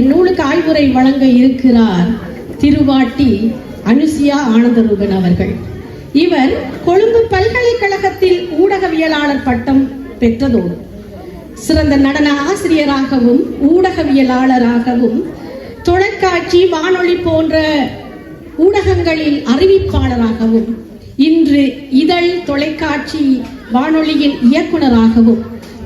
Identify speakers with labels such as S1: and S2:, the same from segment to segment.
S1: இந்நூலுக்கு ஆய்வுரை வழங்க இருக்கிறார் திருவாட்டி அனுசியா ஆனந்தரூபன் அவர்கள். இவர் கொழும்பு பல்கலைக்கழகத்தில் ஊடகவியலாளர் பட்டம் பெற்றதோடு சிறந்த நடன ஆசிரியராகவும் ஊடகவியலாளராகவும் தொலைக்காட்சி வானொலி போன்ற ஊடகங்களில் அறிவிப்பாளராகவும் இன்று இதழ் தொலைக்காட்சி வானொலியின் இயக்குநராகவும்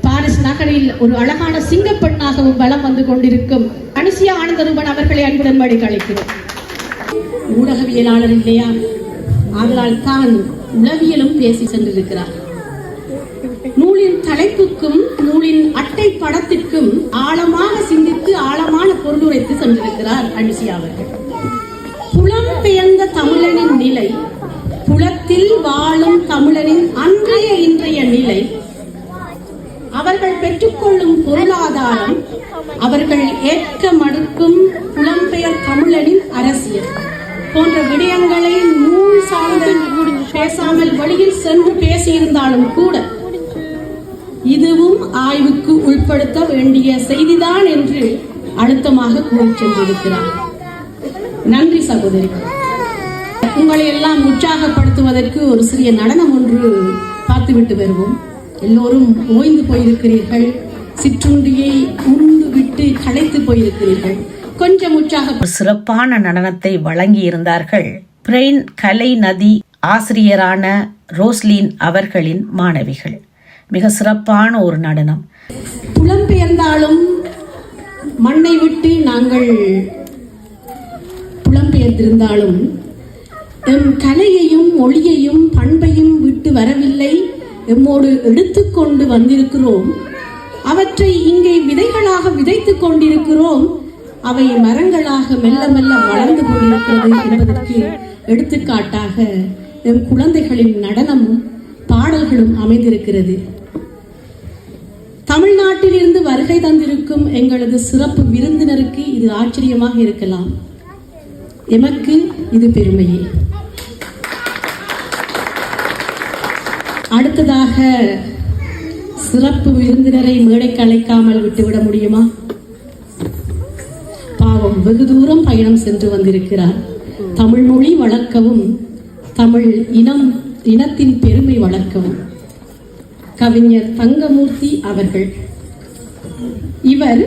S1: பாரிஸ் நகரில் ஒரு அழகான சிங்கப்பெண்ணாகவும் வலம் வந்து கொண்டிருக்கும் அனுசியா ஆனந்தரூபன் அவர்களை அன்புடன் மடிக்க அழைக்கிறோம். ஊடகவியலாளர் இல்லையா, ஆதலால் தான் உளவியலும் பேசி சென்றிருக்கிறார். நூலின் தலைப்புக்கும் நூலின் அட்டை படத்திற்கும் ஆழமாக சிந்தித்து ஆழமான பொருளுரைத்து சென்றிருக்கிறார் அனுசியா அவர்கள். புலம்பெயர்ந்த தமிழனின் நிலை, புலத்தில் வாழும் தமிழனின் அன்றைய இன்றைய நிலை, அவர்கள் பெற்றுக்கொள்ளும் பொருளாதாரம், அவர்கள் ஏற்க மறுக்கும் புலம்பெயர் தமிழனின் அரசியல் போன்ற விடயங்களை நூல் சார்ந்து பேசாமல் வழியில் சென்று பேசியிருந்தாலும் கூட இதுவும் ஆய்வுக்கு உட்படுத்த வேண்டிய செய்திதான் என்று அழுத்தமாக கூறி சென்றிருக்கிறார். நன்றி சகோதரி. உங்களை எல்லாம் உற்சாகப்படுத்துவதற்கு ஒரு சிறிய நடனம் ஒன்று பார்த்துவிட்டு வருவோம். எல்லோரும் ஓய்ந்து போயிருக்கிறீர்கள், சிற்றுண்டியை உண்டு விட்டு களைத்து போயிருக்கிறீர்கள். கொஞ்சம் உற்சாக
S2: சிறப்பான நடனத்தை வழங்கி இருந்தார்கள் பிரெயின் கலை நதி ஆசிரியரான ரோஸ்லின் அவர்களின் மாணவிகள். மிக சிறப்பான ஒரு நடனம்.
S1: புலம்பெயர்ந்தாலும் மண்ணை விட்டு நாங்கள் புலம்பெயர்ந்திருந்தாலும் எம் கலையையும் மொழியையும் பண்பையும் விட்டு வரவில்லை, எம்மோடு எடுத்துக்கொண்டு வந்திருக்கிறோம். அவற்றை இங்கே விதைகளாக விதைத்துக் கொண்டிருக்கிறோம். அவை மரங்களாக மெல்ல மெல்ல வளர்ந்து கொண்டிருக்கிறது என்பதற்கு எடுத்துக்காட்டாக எம் குழந்தைகளின் நடனமும் பாடல்களும் அமைந்திருக்கிறது. தமிழ்நாட்டில் இருந்து வருகை தந்திருக்கும் எங்களது சிறப்பு விருந்தினருக்கு இது ஆச்சரியமாக இருக்கலாம், எமக்கு இது பெருமையே. அடுத்ததாக சிறப்பு விருந்தினரை மேடைக்கு அழைக்காமல் விட்டுவிட முடியுமா? பாவம், வெகு தூரம் பயணம் சென்று வந்திருக்கிறார். தமிழ் மொழி வளர்க்கவும் தமிழ் இனத்தின் பெருமை வளர்க்கவும் கவிஞர் தங்கமூர்த்தி அவர்கள். இவர்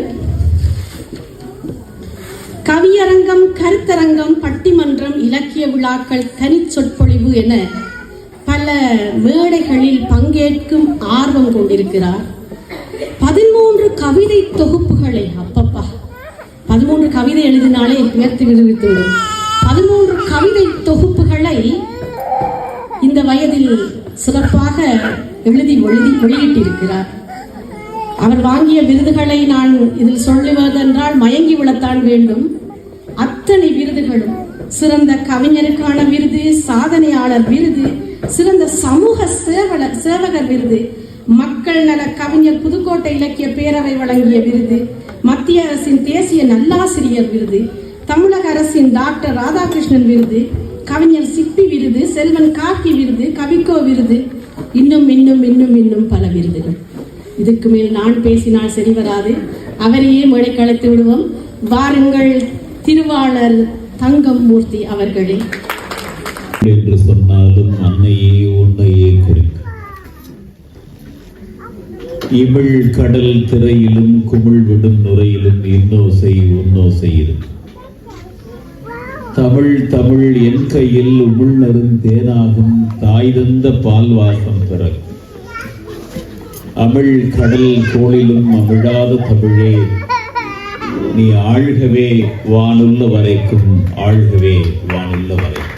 S1: கவியரங்கம், கருத்தரங்கம், பட்டிமன்றம், இலக்கிய விழாக்கள், தனி சொற்பொழிவு என பல மேடைகளில் பங்கேற்கும் ஆர்வம் கொண்டிருக்கிறார். 13 கவிதை தொகுப்புகளை, அப்பப்பா 13 கவிதை எழுதினாலே உயர்த்தி விடுவித்துவிடும். 13 கவிதை தொகுப்புகளை இந்த வயதில் சிறப்பாக எழுதி வெளியிட்டிருக்கிறார். அவர் வாங்கிய விருதுகளை நான் இதில் சொல்லுவதென்றால் மயங்கி விடத்தான் வேண்டும். அத்தனை விருதுகளும், சிறந்த கவிஞருக்கான விருது, சாதனையாளர் விருது, சிறந்த சமூக சேவகர் விருது, மக்கள் நல கவிஞர் புதுக்கோட்டை இலக்கிய பேரவை வழங்கிய விருது, மத்திய அரசின் தேசிய நல்லாசிரியர் விருது, தமிழக அரசின் டாக்டர் ராதாகிருஷ்ணன் விருது, கவிஞர் சிப்பி விருது, செல்வன் காக்கி விருது, கவிக்கோ விருது, இன்னும் இன்னும் இன்னும் இன்னும் பல விருதுகள். இதுக்கு மேல் நான் பேசினால் சரி வராது. அவரையே மேடைக்கு அழைத்து விடுவோம். வாருங்கள், திருவாளர் தங்கமூர்த்தி அவர்களே.
S3: என்று சொன்னாலும் அன்னையே உன்னையே குறிக்கும். இமிழ் கடல் திரையிலும் குமிழ் விடும் நுரையிலும் இன்னோசை உன்னோசை இருக்கும். தமிழ் தமிழ் என் கையில் உமிழ்நரும் தேனாகும், தாய் தந்த பால்வாசம் பிறகு. அமிழ் கடல் கோளிலும் அமிழாத தமிழே, நீ ஆழ்கவே வானுள்ள வரைக்கும், ஆழ்கவே வானுள்ள வரைக்கும்.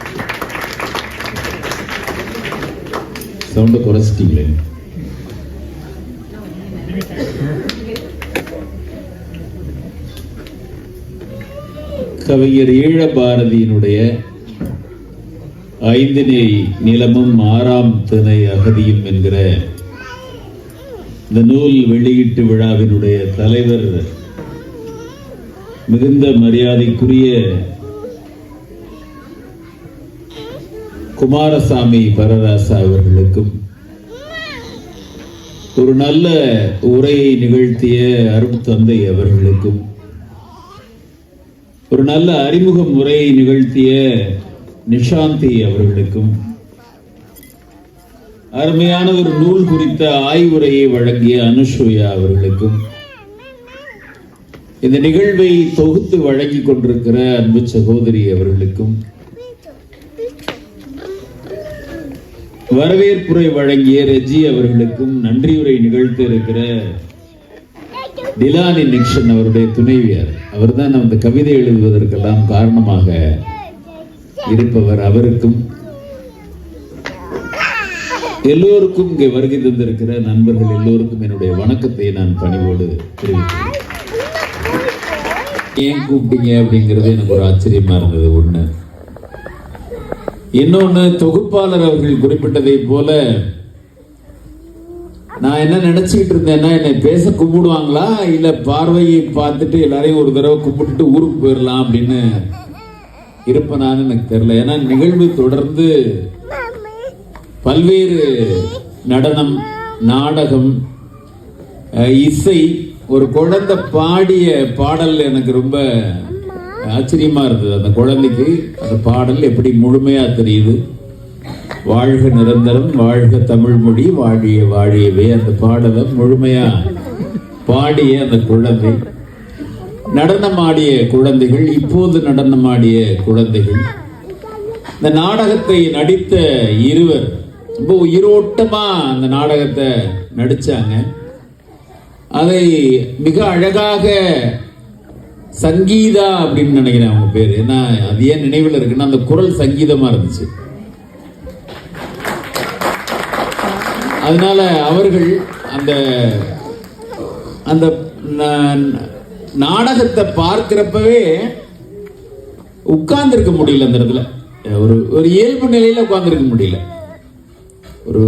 S3: சவுண்ட குறைச்சிட்டீங்களே. கவிஞர் ஈழ பாரதியினுடைய 5 நிலமும் 6ஆம் திணை அகதியும் என்கிற இந்த நூல் வெளியீட்டு விழாவினுடைய தலைவர் மிகுந்த மரியாதைக்குரிய குமாரசாமி பரராசா அவர்களுக்கும், ஒரு நல்ல உரையை நிகழ்த்திய அருட்தந்தை அவர்களுக்கும், ஒரு நல்ல அறிமுக முறையை நிகழ்த்திய நிஷாந்தி அவர்களுக்கும், அருமையான ஒரு நூல் குறித்த ஆய்வுரையை வழங்கிய அனுஷோயா அவர்களுக்கும், இந்த நிகழ்வை தொகுத்து வழங்கிக் கொண்டிருக்கிற அன்பு சகோதரி அவர்களுக்கும், வரவேற்புரை வழங்கிய ரெஜி அவர்களுக்கும், நன்றியுரை நிகழ்த்த இருக்கிற டிலானி நிக்சன் அவருடைய துணைவியார், அவர் தான் அந்த கவிதை எழுதுவதற்கெல்லாம் காரணமாக இருப்பவர், அவருக்கும், எல்லோருக்கும் இங்கே வருகை தந்திருக்கிற நண்பர்கள் எல்லோருக்கும் என்னுடைய வணக்கத்தை நான் பணிவோடு தெரிவிக்கிறேன். ஏன் கூப்பிட்டீங்க அப்படிங்கிறது எனக்கு ஒரு ஆச்சரியமா இருந்தது. ஒண்ணு. இன்னொன்னு, தொகுப்பாளர் அவர்கள் குறிப்பிட்டதை போல நான் என்ன நினைச்சுக்கிட்டு இருந்தேன்னா, என்னை பேச கும்பிடுவாங்களா இல்ல பார்வையை பார்த்துட்டு எல்லாரையும் ஒரு தடவை கும்பிட்டுட்டு ஊருக்கு போயிடலாம் அப்படின்னு இருப்பேனான்னு எனக்கு தெரியல. ஏன்னா நிகழ்வு தொடர்ந்து பல்வேறு நடனம், நாடகம், இசை, ஒரு குழந்தை பாடிய பாடல் எனக்கு ரொம்ப ஆச்சரியமா இருந்தது. அந்த குழந்தைக்கு அந்த பாடல் எப்படி முழுமையா தெரியுது. வாழ்க நிரந்தரம், வாழ்க தமிழ் மொழி, வாழிய வாழியவே, அந்த பாடலை முழுமையா பாடிய அந்த குழந்தை, நடனமாடிய குழந்தைகள், இப்போது நடனமாடிய குழந்தைகள், இந்த நாடகத்தை நடித்த இருவர் ரொம்ப உயிரோட்டமா அந்த நாடகத்தை நடிச்சாங்க. அதை மிக அழகாக சங்கீதா அப்படின்னு நினைக்கிறேன் அவங்க பேரு, ஏன்னா அது ஏன் நினைவில் இருக்குன்னா அந்த குரல் சங்கீதமா இருந்துச்சு. அதனால அவர்கள் அந்த அந்த நாடகத்தை பார்க்கிறப்பவே உட்கார்ந்துருக்க முடியல. அந்த இடத்துல ஒரு இயல்பு நிலையில உட்கார்ந்துருக்க முடியல. ஒரு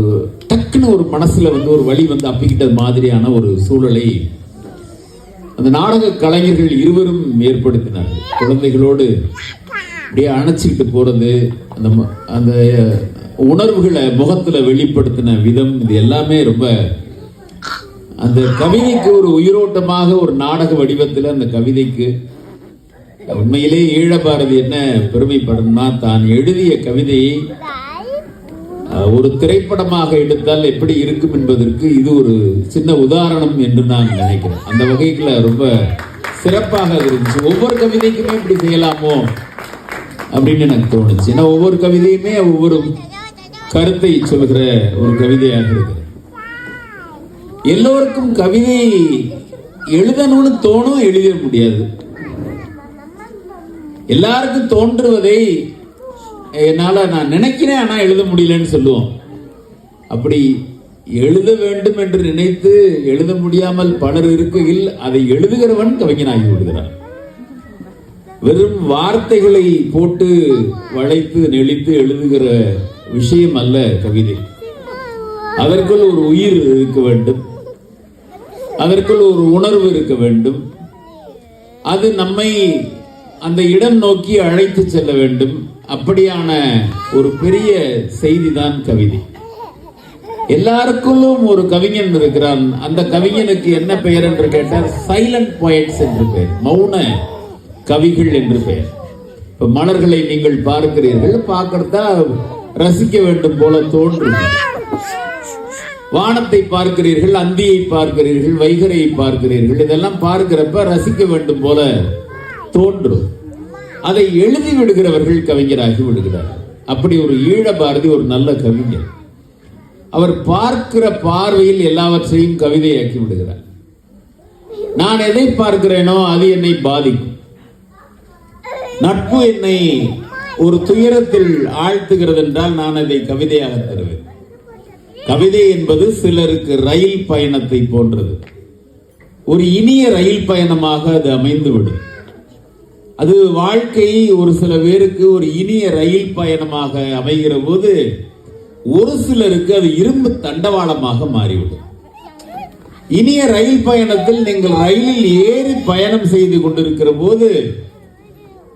S3: டக்குன்னு ஒரு மனசுல ஒரு வழி அப்பிக்கிட்ட மாதிரியான ஒரு சூழலை அந்த நாடக கலைஞர்கள் இருவரும் ஏற்படுத்தினார்கள். குழந்தைகளோடு அப்படியே அணைச்சிக்கிட்டு போறது, அந்த உணர்வுகளை முகத்துல வெளிப்படுத்தின விதம், இது எல்லாமே ரொம்ப அந்த கவிதைக்கு ஒரு உயிரோட்டமாக ஒரு நாடக வடிவத்தில் அந்த கவிதைக்கு உண்மையிலே ஈழபாரதி என்ன பெருமைப்படணும்னா, தான் எழுதிய கவிதையை ஒரு திரைப்படமாக எடுத்தால் எப்படி இருக்கும் என்பதற்கு இது ஒரு சின்ன உதாரணம் என்று நான் நினைக்கிறேன். அந்த வகைக்குள்ள ரொம்ப சிறப்பாக இருந்துச்சு. ஒவ்வொரு கவிதைக்குமே இப்படி செய்யலாமோ அப்படின்னு எனக்கு தோணுச்சு. ஏன்னா ஒவ்வொரு கவிதையுமே ஒவ்வொரு கருத்தை சொல்கிற ஒரு கவிதையாக இருக்கிறது. எல்லோருக்கும் கவிதை எழுதணும்னு தோணும், எழுத முடியாது. எல்லாருக்கும் தோன்றுவதை என்னால நான் நினைக்கிறேன் ஆனா எழுத முடியலன்னு சொல்லுவோம். அப்படி எழுத வேண்டும் என்று நினைத்து எழுத முடியாமல் பலர் இருக்கையில் அதை எழுதுகிறவன் கவிஞனாகி விடுகிறான். வெறும் வார்த்தைகளை போட்டு வளைத்து நெளித்து எழுதுகிற விஷயம் அல்ல கவிதை. அதற்குள் ஒரு உயிர் இருக்க வேண்டும், அதற்குள் ஒரு உணர்வு இருக்க வேண்டும். அது நம்மை அந்த இடம் நோக்கி அழைத்து செல்ல வேண்டும். அப்படியான ஒரு பெரிய செய்தி தான் கவிதை. எல்லாருக்குள்ளும் ஒரு கவிஞன் இருக்கிறான். அந்த கவிஞனுக்கு என்ன பெயர் என்று கேட்டால் சைலண்ட் போயட்ஸ் என்று பெயர், மௌன கவிகள் என்று பெயர். இப்ப மலர்களை நீங்கள் பார்க்கிறீர்கள், பார்க்கறதா ரசிக்க வேண்டும் போல தோன்றும். வானத்தை பார்க்கிறீர்கள், அந்தியை பார்க்கிறீர்கள், வைகரையை பார்க்கிறீர்கள், இதெல்லாம் பார்க்கிறப்ப ரசிக்க வேண்டும் போல தோன்றும். அதை எழுதி விடுகிறவர்கள் கவிஞராகி விடுகிறார்கள். அப்படி ஒரு ஈழபாரதி ஒரு நல்ல கவிஞர். அவர் பார்க்கிற பார்வையில் எல்லாவற்றையும் கவிதையாக்கி விடுகிறார். நான் எதை பார்க்கிறேனோ அது என்னை பாதிக்கும். நட்பு என்னை ஒரு துயரத்தில் ஆழ்த்துகிறது என்றால் நான் அதை கவிதையாக தருவேன். கவிதை என்பது சிலருக்கு ரயில் பயணத்தை போன்றது. ஒரு இனிய ரயில் பயணமாக அது அமைந்துவிடும். அது வாழ்க்கை ஒரு சில பேருக்கு ஒரு இனிய ரயில் பயணமாக அமைகிற போது ஒரு சிலருக்கு அது இரும்பு தண்டவாளமாக மாறிவிடும். இனிய ரயில் பயணத்தில் நீங்கள் ரயிலில் ஏறி பயணம் செய்து கொண்டிருக்கிற போது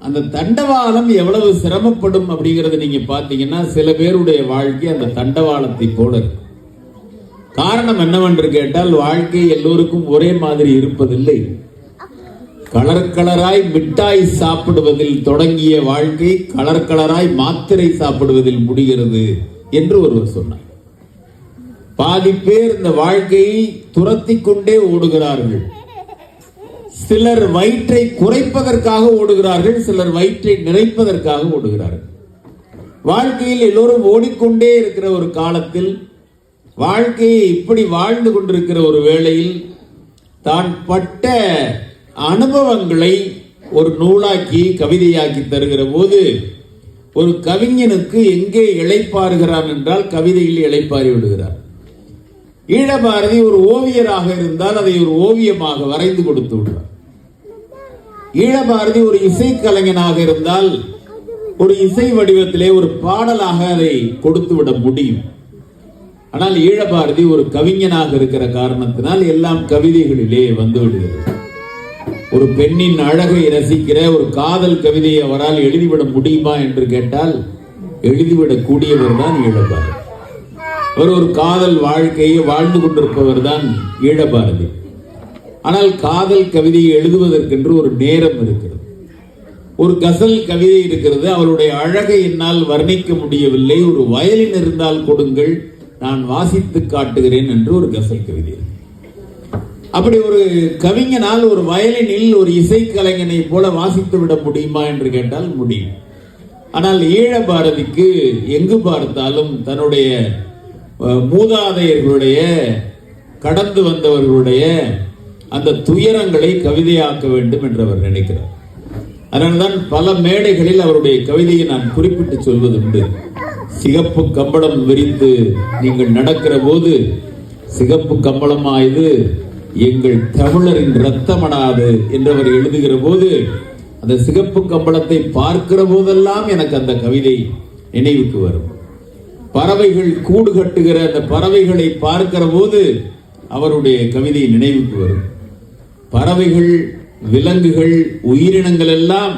S3: அந்த தண்டவாளம் எவ்வளவு சிரமப்படும் அப்படிங்கறத நீங்க பாத்தீங்கன்னா சில பேருடைய வாழ்க்கை அந்த தண்டவாளத்தை போல இருக்கு. காரணம் என்னவென்று கேட்டால் வாழ்க்கை எல்லோருக்கும் ஒரே மாதிரி இருப்பதில்லை. கலர் கலராய் மிட்டாய் சாப்பிடுவதில் தொடங்கிய வாழ்க்கை கலர் கலராய் மாத்திரை சாப்பிடுவதில் முடிகிறது என்று ஒருவர் சொன்னார். பாதி பேர் இந்த வாழ்க்கையை துரத்தி கொண்டே ஓடுகிறார்கள். சிலர் வயிற்றை குறைப்பதற்காக ஓடுகிறார்கள், சிலர் வயிற்றை நிறைப்பதற்காக ஓடுகிறார்கள். வாழ்க்கையில் எல்லோரும் ஓடிக்கொண்டே இருக்கிற ஒரு காலத்தில், வாழ்க்கையை இப்படி வாழ்ந்து கொண்டிருக்கிற ஒரு வேளையில், தான் பட்ட அனுபவங்களை ஒரு நூலாக்கி கவிதையாக்கி தருகிற போது ஒரு கவிஞனுக்கு எங்கே இளைப்பாறுகிறான் என்றால் கவிதையில் இளைப்பாறி விடுகிறார். ஈழபாரதி ஒரு ஓவியராக இருந்தால் அதை ஒரு ஓவியமாக வரைந்து கொடுத்து விடுவார். ஈழபாரதி ஒரு இசைக்கலைஞனாக இருந்தால் ஒரு இசை வடிவத்திலே ஒரு பாடலாக அதை கொடுத்து விட முடியும். ஆனால் ஈழபாரதி ஒரு கவிஞனாக இருக்கிற காரணத்தினால் எல்லாம் கவிதைகளிலே வந்து விடுகிறது. ஒரு பெண்ணின் அழகை ரசிக்கிற ஒரு காதல் கவிதையை அவரால் எழுதிவிட முடியுமா என்று கேட்டால் எழுதிவிடக் கூடியவர் தான் ஈழபாரதி. அவர் ஒரு காதல் வாழ்க்கையை வாழ்ந்து கொண்டிருப்பவர் தான் ஈழபாரதி. ஆனால் காதல் கவிதையை எழுதுவதற்கென்று ஒரு நேரம் இருக்கிறது, ஒரு கசல் கவிதை இருக்கிறது. அவருடைய அழகை என்னால் வர்ணிக்க முடியவில்லை, ஒரு வயலின் இருந்தால் கொடுங்கள், நான் வாசித்து காட்டுகிறேன் என்று ஒரு கசல் கவிதை. அப்படி ஒரு கவிஞனால் ஒரு வயலினில் ஒரு இசைக்கலைஞனை போல வாசித்து விட முடியுமா என்று கேட்டால் முடியும். ஆனால் ஈழபாரதிக்கு எங்கு பார்த்தாலும் தன்னுடைய மூதாதையர்களுடைய கடந்து வந்தவர்களுடைய அந்த துயரங்களை கவிதையாக்க வேண்டும் என்று அவர் நினைக்கிறார். அதனால்தான் பல மேடைகளில் அவருடைய கவிதையை நான் குறிப்பிட்டு சொல்வதுண்டு. சிகப்பு கம்பளம் விரித்து நீங்கள் நடக்கிற போது சிகப்பு கம்பளமாயது எங்கள் தமிழரின் இரத்தமடாது என்று அவர் எழுதுகிற போது அந்த சிகப்பு கம்பளத்தை பார்க்கிற போதெல்லாம் எனக்கு அந்த கவிதை நினைவுக்கு வரும். பறவைகள் கூடு கட்டுகிற அந்த பறவைகளை பார்க்கிற போது அவருடைய கவிதை நினைவுக்கு வரும். பறவைகள், விலங்குகள், உயிரினங்கள் எல்லாம்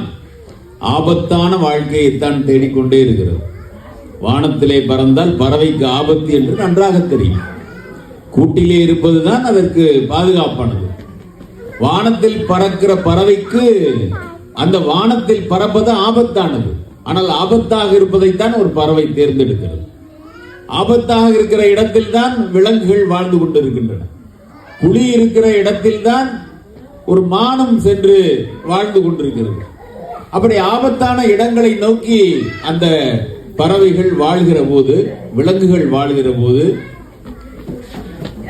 S3: ஆபத்தான வாழ்க்கையைத்தான் தேடிக்கொண்டே இருக்கிறது. வானத்திலே பறந்தால் பறவைக்கு ஆபத்து என்று நன்றாக தெரியும். கூட்டிலே இருப்பதுதான் அதற்கு பாதுகாப்பானது. வானத்தில் பறக்கிற பறவைக்கு அந்த வானத்தில் பறப்பது ஆபத்தானது. ஆனால் ஆபத்தாக இருப்பதைத்தான் ஒரு பறவை தேர்ந்தெடுக்கிறது. ஆபத்தாக இருக்கிற இடத்தில் தான் விலங்குகள் வாழ்ந்து கொண்டிருக்கின்றன. புலி இருக்கிற இடத்தில் தான் ஒரு மானம் சென்று வாழ்ந்து கொண்டிருக்கிறது. அப்படி ஆபத்தான இடங்களை நோக்கி அந்த பறவைகள் வாழ்கிற போது, விலங்குகள் வாழ்கிற போது,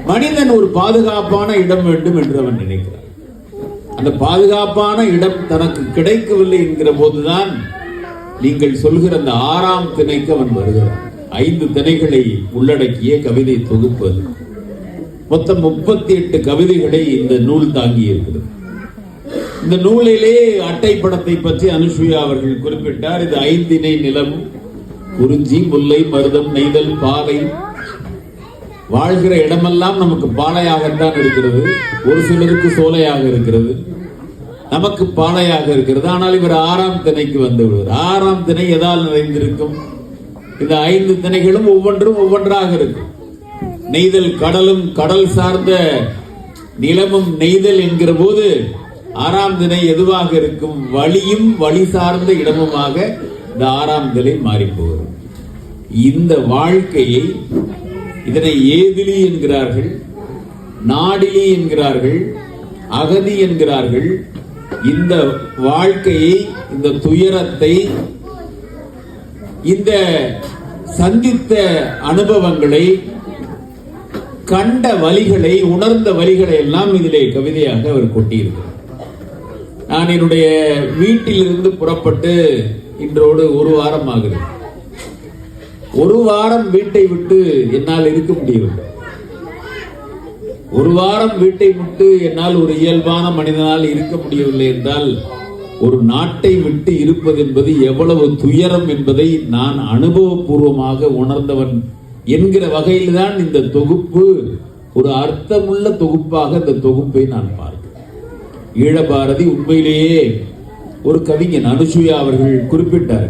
S3: மனிதன் ஒரு பாதுகாப்பான இடம் வேண்டும் என்று அவன் நினைக்கிறான். அந்த பாதுகாப்பான இடம் தனக்கு கிடைக்கவில்லை என்கிற போதுதான் நீங்கள் சொல்கிற அந்த 6ஆம் திணைக்கு அவன் வருகிறான். 5 திணைகளை உள்ளடக்கிய கவிதை தொகுப்பு. மொத்தம் 38 கவிதைகளை இந்த நூல் தாங்கி இருக்கிறது. இந்த நூலிலே அட்டை படத்தை பற்றி அனுசுயா அவர்கள் குறிப்பிட்டார். இது 5 திணை நிலம், குறிஞ்சி, முல்லை, மருதம், நெய்தல், பாலை. வாழ்கிற இடமெல்லாம் நமக்கு பாலையாகத்தான் இருக்கிறது. ஒரு சிலருக்கு சோலையாக இருக்கிறது, நமக்கு பாலையாக இருக்கிறது. ஆனால் இவர் 6ஆம் திணைக்கு வந்து விடுவார். 6ஆம் திணை எதால் நிறைந்திருக்கும்? இந்த 5 திணைகளும் ஒவ்வொன்றும் ஒவ்வொன்றாக இருக்கும். நெய்தல் கடலும் கடல் சார்ந்த நிலமும் நெய்தல் என்கிற போது 6ஆம் திணை எதுவாக இருக்கும்? வழியும் வழி சார்ந்த இடமுமாக இந்த 6ஆம் திணை மாறி போகிறது. இந்த வாழ்க்கையை, இதனை ஏதிலி என்கிறார்கள், நாடிலி என்கிறார்கள், அகதி என்கிறார்கள். இந்த வாழ்க்கையை, இந்த துயரத்தை, இந்த சந்தித்த அனுபவங்களை, கண்ட வலிகளை, உணர்ந்த வலிகளை எல்லாம் இதிலே கவிதையாக அவர் கொட்டியிருக்கிறார். நான் என்னுடைய வீட்டிலிருந்து புறப்பட்டு இன்றோடு 1 வாரம் ஆகிறது. 1 வாரம் வீட்டை விட்டு என்னால் இருக்க முடியவில்லை. 1 வாரம் வீட்டை விட்டு என்னால் ஒரு இயல்பான மனிதனால் இருக்க முடியவில்லை என்றால் ஒரு நாட்டை விட்டு இருப்பது என்பது எவ்வளவு துயரம் என்பதை நான் அனுபவபூர்வமாக உணர்ந்தவன் என்கிற வகையில் தான் இந்த தொகுப்பு ஒரு அர்த்தமுள்ள தொகுப்பாக இந்த தொகுப்பை நான் பார்க்கிறேன். ஈழபாரதி உண்மையிலேயே ஒரு கவிஞன். அனுசுயா அவர்கள் குறிப்பிட்டார்,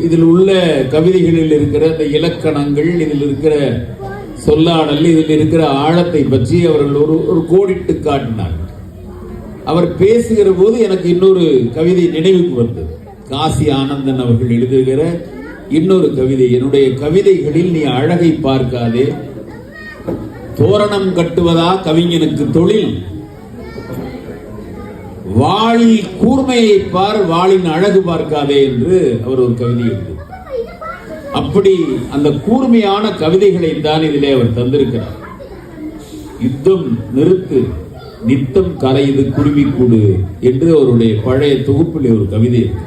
S3: இதில் உள்ள கவிதைகளில் இருக்கிற இந்த இலக்கணங்கள், இதில் இருக்கிற சொல்லாடல், இதில் இருக்கிற ஆழத்தை பற்றி அவர்கள் ஒரு கோடிட்டு காட்டினார்கள். அவர் பேசுகிற போது எனக்கு இன்னொரு கவிதை நினைவுக்கு வந்தது. காசி ஆனந்தன் அவர்கள் எழுதுகிற இன்னொரு கவிதை. என்னுடைய கவிதைகளில் நீ அழகை பார்க்காதே, தோரணம் கட்டுவதா கவிஞனுக்கு தொழில், வாளில் கூர்மையை பார், வாளின் அழகு பார்க்காதே என்று அவர் ஒரு கவிதை எழுது. அப்படி அந்த கூர்மையான கவிதைகளை தான் இதிலே அவர் தந்திருக்கிறார். யுத்தம் நிறுத்து, நித்தம் கரையுது குருவிக்கூடு என்று அவருடைய பழைய தொகுப்பில் ஒரு கவிதை இருக்கு.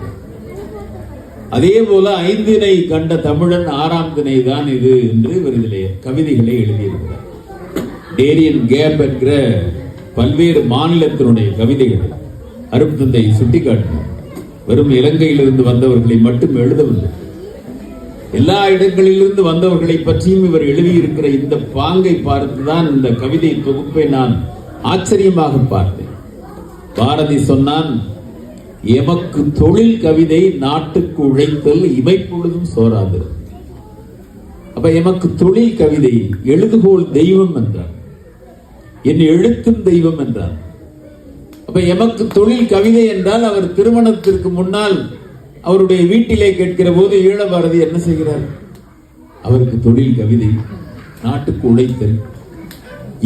S3: அதே போல 5 திணை கண்ட தமிழன் 6ஆம் திணை தான் இது என்று இவர் இதிலே கவிதைகளை எழுதியிருக்கிறார். டேரியன் கேப் என்கிற பல்வேறு மாநிலத்தினுடைய கவிதைகளை அருட்தந்தை சுட்டிக்காட்டினார். வெறும் இலங்கையிலிருந்து வந்தவர்களை மட்டும் எழுதவில்லை, எல்லா இடங்களிலிருந்து வந்தவர்களை பற்றியும் இவர் எழுதியிருக்கிற இந்த பாங்கை பார்த்துதான் இந்த கவிதை தொகுப்பை நான் ஆச்சரியமாக பார்த்தேன். பாரதி சொன்னான், எமக்கு தொழில் கவிதை நாட்டுக்கு உழைத்தல் இமைப்பொழுதும் சோராது. அப்ப எமக்கு தொழில் கவிதை, எழுதுகோள் தெய்வம் என்றார், என் எழுத்தும் தெய்வம் என்றார். அப்ப எமக்கு தொழில் கவிதை என்றால் அவர் திருமணத்திற்கு முன்னால் அவருடைய வீட்டிலே கேட்கிற போது ஈழபாரதி என்ன செய்கிறார்? அவருக்கு தொழில் கவிதை, நாட்டுக்கு உழைத்தல்,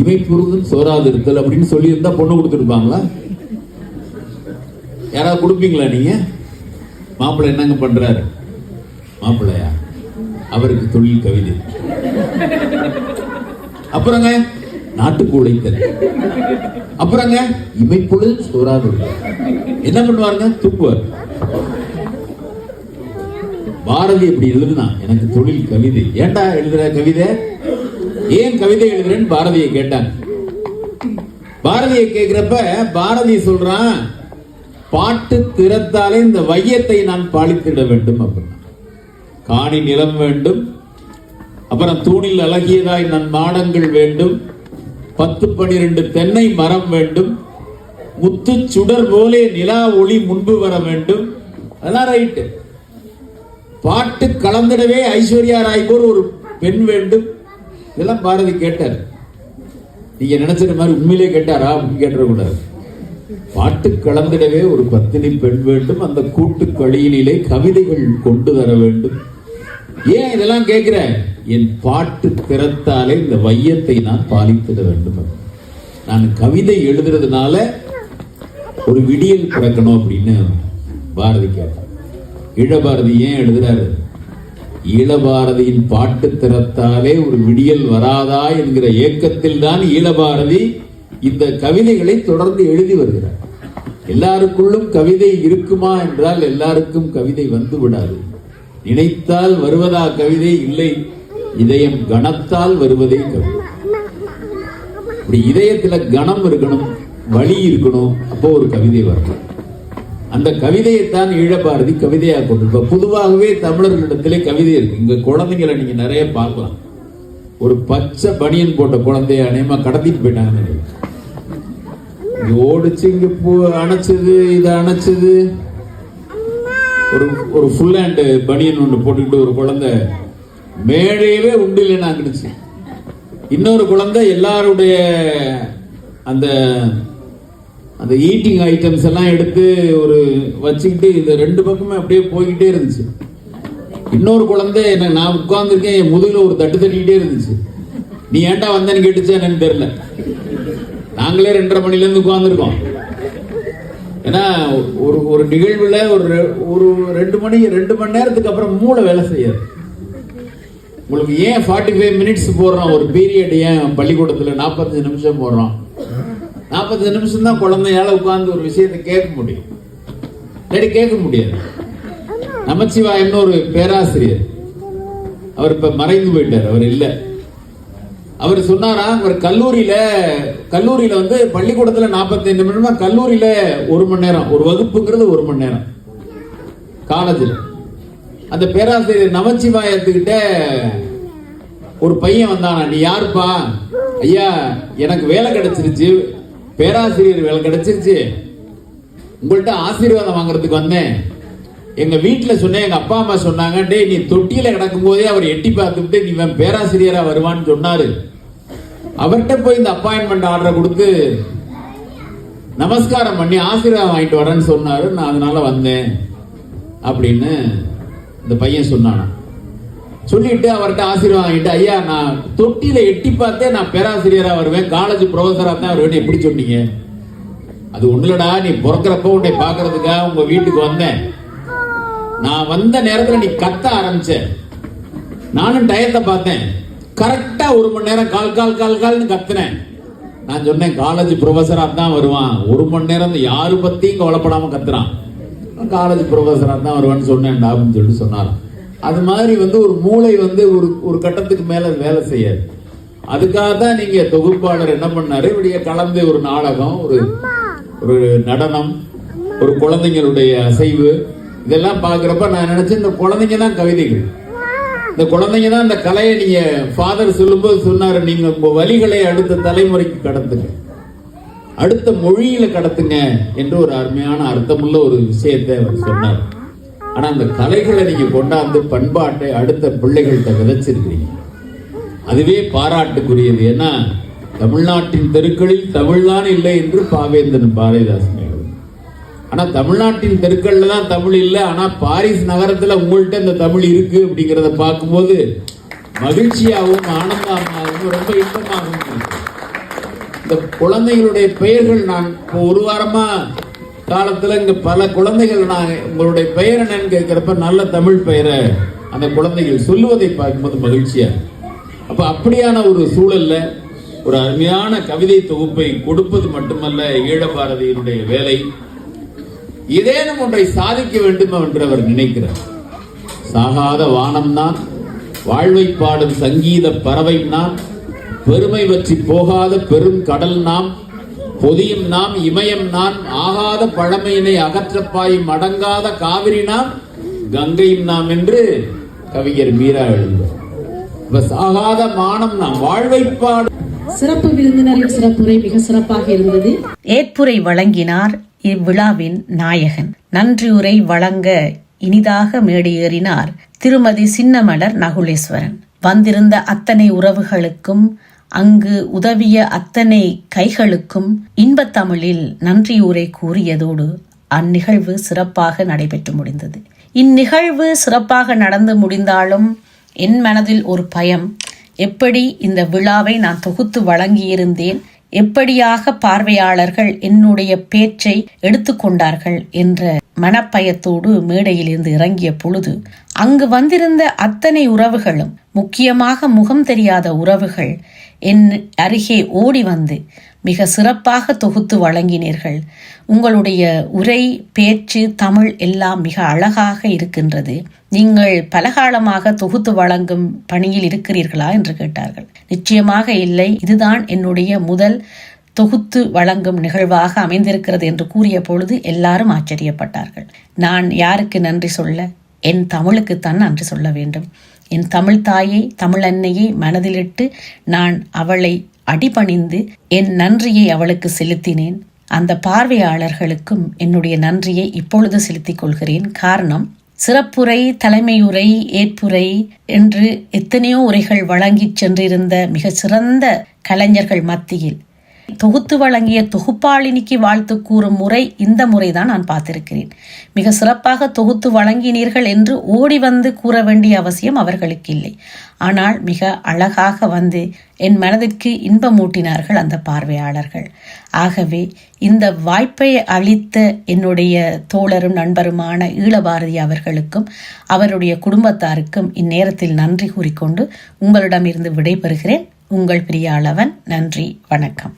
S3: இமைப்பொழுதும் சோராது இருத்தல் அப்படின்னு சொல்லி இருந்தா பொண்ணு கொடுத்துருப்பாங்களா? யாராவது கொடுப்பீங்களா? நீங்க மாப்பிள்ளை என்னங்க பண்றாரு? மாப்பிள்ளையா? அவருக்கு தொழில் கவிதை. அப்புறங்க நாட்டுக்கு உழைத்தல், அப்புறங்க இமைப்பொழுதும் சோராது என்ன பண்ணுவாருங்க? தூக்குவார். பாரதி எப்படி எழுதுனா, எனக்கு தொழில் கவிதை. ஏண்டா எழுதுற கவிதை? ஏன் கவிதை எழுதுறேன்னு பாரதியை கேட்டாங்க. பாரதியை கேட்கிறப்ப பாரதி சொல்றான், பாட்டு திறத்தாலே இந்த வையத்தை நான் பாலித்திட வேண்டும் அப்படின்னா. காணி நிலம் வேண்டும், அப்புறம் தூணில் அழகியதாய் நன் மாடங்கள் வேண்டும், 10-12 தென்னை மரம் வேண்டும், முத்து சுடர் போலே நிலா ஒளி முன்பு வர வேண்டும். அதெல்லாம் ரைட்டு. பாட்டு கலந்திடவே ஐஸ்வர்யா ராய் போர் ஒரு பெண் வேண்டும். இதெல்லாம் பாரதி கேட்டார். நீங்க நினைச்ச மாதிரி உண்மையிலே கேட்டாரா அப்படின்னு கேட்டக்கூடாது. பாட்டு கலந்திடவே ஒரு பத்தினி பெண் வேண்டும், அந்த கூட்டு களியிலே கவிதைகள் கொண்டு வர வேண்டும். ஏன் இதெல்லாம் கேட்கிற? என் பாட்டு திறத்தாலே இந்த வையத்தை நான் பாலித்திட வேண்டும். நான் கவிதை எழுதுறதுனால ஒரு விடியல் பிறக்கணும் அப்படின்னு பாரதி கேட்டார். ஈழபாரதி ஏன் எழுதுறாரு? ஈழபாரதியின் பாட்டு திறத்தாலே ஒரு விடியல் வராதா என்கிற ஏக்கத்தில் தான் ஈழபாரதி இந்த கவிதைகளை தொடர்ந்து எழுதி வருகிறார். எல்லாருக்குள்ளும் கவிதை இருக்குமா என்றால் எல்லாருக்கும் கவிதை வந்து விடாது. நினைத்தால் வருவதா கவிதை? இல்லை, இதயம் கணத்தால் வருவதே கவிதை. இப்படி இதயத்துல கணம் இருக்கணும், வலி இருக்கணும், அப்போ ஒரு கவிதை வரணும். அந்த கவிதையைத்தான் ஈழபாரதி கவிதையாக கொண்டிருப்பார். பொதுவாகவே தமிழர்களிடத்திலே கவிதை இருக்கு. இங்க குழந்தைங்களை நீங்க நிறைய பார்க்கலாம். ஒரு பச்சை பனியன் போட்ட குழந்தைய அநேகமா கடத்திட்டு போயிட்டாங்க. ஓடிச்சு, இங்க பூ அணைச்சது, இதை அணைச்சது. ஒரு ஃபுல் ஹேண்ட் பனியன் ஒன்று போட்டுக்கிட்டு ஒரு குழந்தை மேடையவே உண்டு இல்லைன்னு அங்கிடுச்சு. இன்னொரு குழந்தை எல்லாருடைய அந்த அந்த ஈட்டிங் ஐட்டம்ஸ் எல்லாம் எடுத்து ஒரு வச்சுக்கிட்டு இந்த 2 பக்கமே அப்படியே போய்கிட்டே இருந்துச்சு. இன்னொரு குழந்தை என்ன, நான் உட்கார்ந்துருக்கேன், என் முதுகுல ஒரு தட்டு தட்டிக்கிட்டே இருந்துச்சு. நீ ஏன்டா வந்தேன்னு கேட்டுச்சா என்னன்னு தெரியல. நாங்களே 2:30 மணிலேருந்து உட்கார்ந்துருக்கோம். ஏன்னா ஒரு நிகழ்வுல ஒரு 2 மணி நேரத்துக்கு அப்புறம் மூளை வேலை செய்யாது. உங்களுக்கு ஏன் 45 மினிட்ஸ் போடுறோம் ஒரு பீரியட்? ஏன் பள்ளிக்கூடத்தில் 45 நிமிஷம் போடுறோம்? 45 நிமிஷம் தான் குழந்தையால உட்கார்ந்து ஒரு விஷயத்தை கேட்க முடியும், கேட்க முடியாது. நமச்சிவாயம்னு ஒரு பேராசிரியர், அவர் இப்ப மறைந்து போயிட்டார், அவர் இல்லை. அவர் சொன்னாரா, அவர் கல்லூரியில வந்து பள்ளிக்கூடத்துல 45 நிமிஷம், கல்லூரியில 1 மணி நேரம், ஒரு வகுப்புங்கிறது 1 மணி நேரம். காலேஜில் அந்த பேராசிரியர் நமச்சிவாயத்துக்கிட்ட ஒரு பையன் வந்தானா, நீ யாருப்பா? ஐயா, எனக்கு வேலை கிடைச்சிருச்சு, பேராசிரியர் வேலை கிடைச்சிருச்சு, உங்கள்கிட்ட ஆசீர்வாதம் வாங்குறதுக்கு வந்தேன். எங்க வீட்டுல சொன்னேன், எங்க அப்பா அம்மா சொன்னாங்க, டே நீ தொட்டியில கிடக்கும் போதே அவர் எட்டி பார்த்துட்டு நீ பேராசிரியரா வருவான்னு சொன்னாரு. அவர்கிட்ட போய் இந்த அப்பாயின்மெண்ட் ஆர்டரை கொடுத்து நமஸ்காரம் பண்ணி ஆசீர்வாதம் வாங்கிட்டு வரேன்னு சொன்னாரு. நான் அதனால வந்தேன் அப்படின்னு இந்த பையன் சொன்னானா. சொல்லிட்டு அவர்கிட்ட ஆசீர்வாதம் வாங்கிட்டு, ஐயா நான் தொட்டியில எட்டி பார்த்தே நான் பேராசிரியரா வருவேன், காலேஜ் ப்ரொஃபஸரா தான் வருவேன், எப்படி சொன்னீங்க? அது ஒண்ணுலடா, நீ பிறக்கிறப்ப உன்னை பாக்குறதுக்காக உங்க வீட்டுக்கு வந்தேன். நான் வந்த நேரத்துல நீ கத்த ஆரம்பிச்ச. நானும் டயத்தை பார்த்தேன். கரெக்டா 1 மணி நேரம் கால்னு கத்துனேன். நான் சொன்னேன் காலேஜ் ப்ரொஃபஸரா தான் வருவான், 1 மணி நேரம் யாரு பத்தியும் கவலைப்படாம கத்துறான், காலேஜ் ப்ரொஃபஸரா தான் வருவான்னு சொன்னேன்டா அப்படின்னு சொல்லிட்டு சொன்னாராம். அது மாதிரி ஒரு மூளை ஒரு கட்டத்துக்கு மேல வேலை செய்யாது. அதுக்காக தான் நீங்க தொகுப்பாளர் என்ன பண்ணாரு, இப்படியே கலந்து ஒரு நாடகம், ஒரு நடனம், ஒரு குழந்தைங்களுடைய அசைவு, இதெல்லாம் பாக்குறப்ப நான் நினைச்சேன் இந்த குழந்தைங்க தான் கவிதைகள், இந்த குழந்தைங்க தான் இந்த கலையை. நீங்க ஃபாதர் சொல்லும்போது சொன்னாரு, நீங்க உங்க வழிகளை அடுத்த தலைமுறைக்கு கடத்துங்க, அடுத்த மொழியில கடத்துங்க என்று ஒரு அருமையான அர்த்தமுள்ள ஒரு விஷயத்தை அவர் சொன்னார். ஆனா அந்த கலைகளை நீங்க கொண்டாந்து பண்பாட்டை அடுத்த பிள்ளைகள்கிட்ட விதைச்சிருக்கிறீங்க. அதுவே பாராட்டுக்குரியது. ஏன்னா தமிழ்நாட்டின் தெருக்களில் தமிழ்தான் இல்லை என்று பாவேந்தன் பாரதிதாசன். ஆனா தமிழ்நாட்டின் தெருக்கள்ல தான் தமிழ் இல்லை, ஆனா பாரிஸ் நகரத்துல உங்கள்கிட்ட இந்த தமிழ் இருக்கு அப்படிங்கிறத பார்க்கும்போது மகிழ்ச்சியாகவும் ஆனந்தமாகவும் ரொம்ப இன்பமாகவும். இந்த குழந்தைகளுடைய பெயர்கள் நான் ஒரு வாரமா காலத்துல இங்க பல குழந்தைகள், நான் உங்களுடைய பெயர் என்னன்னு கேட்கிறப்ப நல்ல தமிழ் பெயரை அந்த குழந்தைகள் சொல்லுவதை பார்க்கும்போது மகிழ்ச்சியா. அப்ப அப்படியான ஒரு சூழல்ல ஒரு அருமையான கவிதை தொகுப்பை கொடுப்பது மட்டுமல்ல ஈழபாரதியினுடைய வேலை. ஏதேனும் ஒன்றை சாதிக்க வேண்டும் என்று அவர் நினைக்கிறார். சாகாத வானம் தான், வாழ்வை பாடும் சங்கீத பறவை நாம், பெருமை வற்றி போகாத பெரும் கடல் நாம், பொதியும் நாம் இமயம் நாம், ஆகாத பழமையினை அகற்றப்பாயும் அடங்காத காவிரி நாம், கங்கையும் நாம் என்று கவிஞர் மீரா எழுந்தார். சாகாத மானம் நாம், வாழ்வை பாடும்.
S1: சிறப்பு விருந்தினரின் சிறப்புரை மிக சிறப்பாக இருந்தது.
S2: ஏற்புரை வழங்கினார் இவ்விழாவின் நாயகன். நன்றியுரை வழங்க இனிதாக மேடையேறினார் திருமதி சின்னமலர் நகுலேஸ்வரன். வந்திருந்த அத்தனை உறவுகளுக்கும் அங்கு உதவிய அத்தனை கைகளுக்கும் இன்பத்தமிழில் நன்றியுரை கூறியதோடு அந்நிகழ்வு சிறப்பாக நடைபெற்று முடிந்தது. இந்நிகழ்வு சிறப்பாக நடந்து முடிந்தாலும் என் மனதில் ஒரு பயம், எப்படி இந்த விழாவை நான் தொகுத்து வழங்கியிருந்தேன், எப்படியாக பார்வையாளர்கள் என்னுடைய பேச்சை எடுத்துக்கொண்டார்கள் என்ற மனப்பயத்தோடு மேடையில் இருந்து இறங்கிய பொழுது அங்கு வந்திருந்த அத்தனை உறவுகளும், முக்கியமாக முகம் தெரியாத உறவுகள் என் அருகே ஓடி வந்து மிக சிறப்பாக தொகுத்து வழங்கினீர்கள். உங்களுடைய உரை, பேச்சு, தமிழ் எல்லாம் மிக அழகாக இருக்கின்றது. நீங்கள் பலகாலமாக தொகுத்து வழங்கும் பணியில் இருக்கிறீர்களா என்று கேட்டார்கள். நிச்சயமாக இல்லை, இதுதான் என்னுடைய முதல் தொகுத்து வழங்கும் நிகழ்வாக அமைந்திருக்கிறது என்று கூறிய பொழுது எல்லாரும் ஆச்சரியப்பட்டார்கள். நான் யாருக்கு நன்றி சொல்ல? என் தமிழுக்குத்தான் நன்றி சொல்ல வேண்டும். என் தமிழ் தாயை, தமிழ் அன்னையை மனதிலிட்டு நான் அவளை அடிபணிந்து என் நன்றியை அவளுக்கு செலுத்தினேன். அந்த பார்வையாளர்களுக்கும் என்னுடைய நன்றியை இப்பொழுது செலுத்திக் கொள்கிறேன். காரணம், சிறப்புரை, தலைமையுரை, ஏற்புரை என்று எத்தனையோ உரைகள் வழங்கி சென்றிருந்த மிக சிறந்த கலைஞர்கள் மத்தியில் தொகுத்து வழங்கிய தொகுப்பாளினிக்கு வாழ்த்து கூறும் முறை இந்த முறைதான் நான் பார்த்திருக்கிறேன். மிக சிறப்பாக தொகுத்து வழங்கினீர்கள் என்று ஓடி வந்து கூற வேண்டிய அவசியம் அவர்களுக்கு இல்லை. ஆனால் மிக அழகாக வந்து என் மனதிற்கு இன்பமூட்டினார்கள் அந்த பார்வையாளர்கள். ஆகவே இந்த வாய்ப்பை அளித்த என்னுடைய தோழரும் நண்பருமான ஈழபாரதி அவர்களுக்கும் அவருடைய குடும்பத்தாருக்கும் இந்நேரத்தில் நன்றி கூறிக்கொண்டு உங்களிடமிருந்து விடைபெறுகிறேன். உங்கள் பிரியாளவன். நன்றி, வணக்கம்.